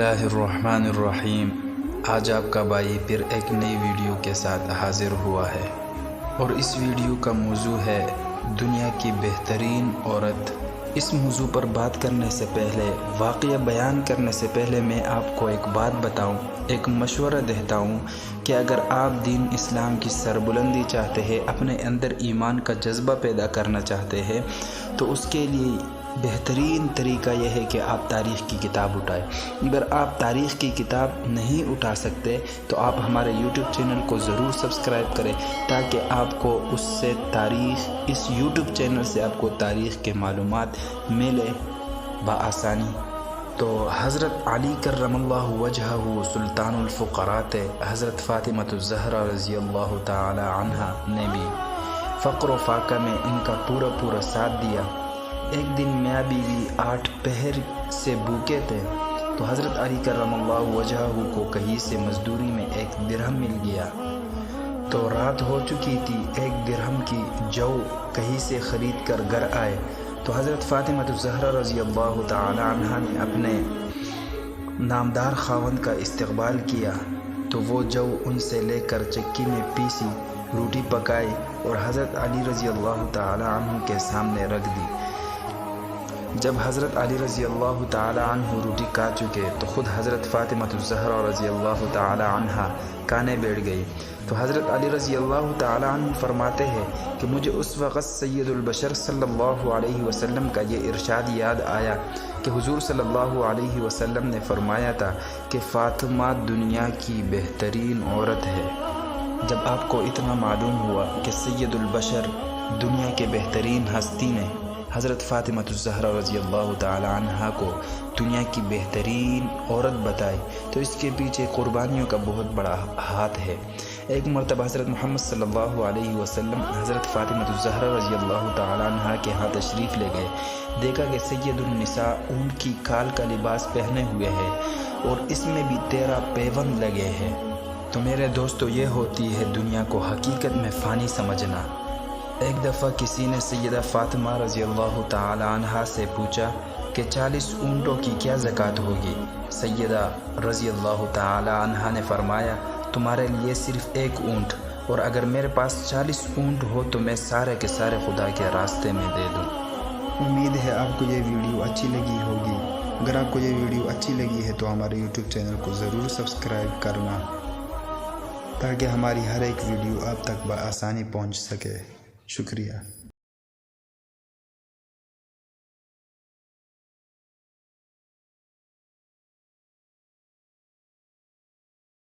बिस्मिल्लाहिर्रहमानिर्रहीम। आज आपका भाई फिर एक नई वीडियो के साथ हाजिर हुआ है और इस वीडियो का मौजू है दुनिया की बेहतरीन औरत। इस मौजू पर बात करने से पहले, वाक़या बयान करने से पहले मैं आपको एक बात बताऊं, एक मशवरा देता हूं कि अगर आप दीन इस्लाम की सरबुलंदी चाहते हैं, अपने अंदर ईमान का जज्बा पैदा करना चाहते हैं, तो उसके लिए बेहतरीन तरीका यह है कि आप तारीख़ की किताब उठाएं। अगर आप तारीख़ की किताब नहीं उठा सकते तो आप हमारे YouTube चैनल को ज़रूर सब्सक्राइब करें, ताकि आपको उससे तारीख़, इस YouTube चैनल से आपको तारीख़ के मालूमात मिले बआसानी। तो हज़रत अली करमल्लाहु वजहहु सुल्तानुल फ़ुक़रा थे। हज़रत फ़ातिमतुज़ ज़हरा रज़ियल्लाहु ताला अन्हा ने भी फ़क़्र व फ़ाक़ा में इनका पूरा साथ दिया। एक दिन मियाँ बीवी 8 पहर से भूखे थे तो हज़रत अली करमल्लाहु वजहहु को कहीं से मजदूरी में 1 दिरहम मिल गया। तो रात हो चुकी थी। 1 दिरहम की जौ कहीं से ख़रीद कर घर आए तो हज़रत फ़ातिमतुज़ ज़हरा रज़ियल्लाहु ताला अन्हा ने अपने नामदार खावंद का इस्तक़बाल किया। तो वो जौ उनसे लेकर चक्की में पीसी, रोटी पकाई और हज़रत अली रज़ियल्लाहु ताला अन्हु के सामने रख दी। जब हज़रत अली रज़ियल्लाहु ताला अन्हु रोटी खा चुके तो ख़ुद हज़रत फ़ातिमतुज़ ज़हरा रज़ियल्लाहु ताला अन्हा खाने बैठ गई। तो हज़रत अली रज़ियल्लाहु ताला अन्हु फरमाते हैं कि मुझे उस वक़्त सैयदुल बशर सल्लल्लाहु अलैहि वसल्लम का ये इरशाद याद आया कि हुज़ूर सल्लल्लाहु अलैहि वसल्लम ने फरमाया था कि फ़ातिमा दुनिया की बेहतरीन औरत है। जब आपको इतना मालूम हुआ कि सैयदुल बशर, दुनिया के बेहतरीन हस्ती ने हज़रत फ़ातिमतुज़ ज़हरा रज़ियल्लाहु ताला अन्हा को दुनिया की बेहतरीन औरत बताई, तो इसके पीछे क़ुरबानियों का बहुत बड़ा हाथ है। एक मरतबा हज़रत मोहम्मद सल्लल्लाहु अलैहि वसल्लम हज़रत फ़ातिमतुज़ ज़हरा रज़ियल्लाहु ताला अन्हा के यहाँ तशरीफ़ ले गए। देखा कि सैयदुन निसा ऊँट की खाल का लिबास पहने हुए है और इसमें भी 13 पैबंद लगे हैं। तो मेरे दोस्तों, ये होती है दुनिया को हकीकत में फ़ानी समझना। एक दफ़ा किसी ने सैयदा फ़ातिमा रज़ियल्लाहु ताला अन्हा से पूछा कि 40 ऊँटों की क्या ज़कात होगी। सैयदा रज़ियल्लाहु ताला अन्हा ने फरमाया, तुम्हारे लिए सिर्फ़ 1 ऊँट, और अगर मेरे पास 40 ऊँट हो तो मैं सारे के सारे खुदा के रास्ते में दे दूँ। उम्मीद है आपको ये वीडियो अच्छी लगी होगी। अगर आपको ये वीडियो अच्छी लगी है तो हमारे YouTube चैनल को ज़रूर सब्सक्राइब करना, ताकि हमारी हर एक वीडियो आप तक बआसानी पहुंच सके। शुक्रिया।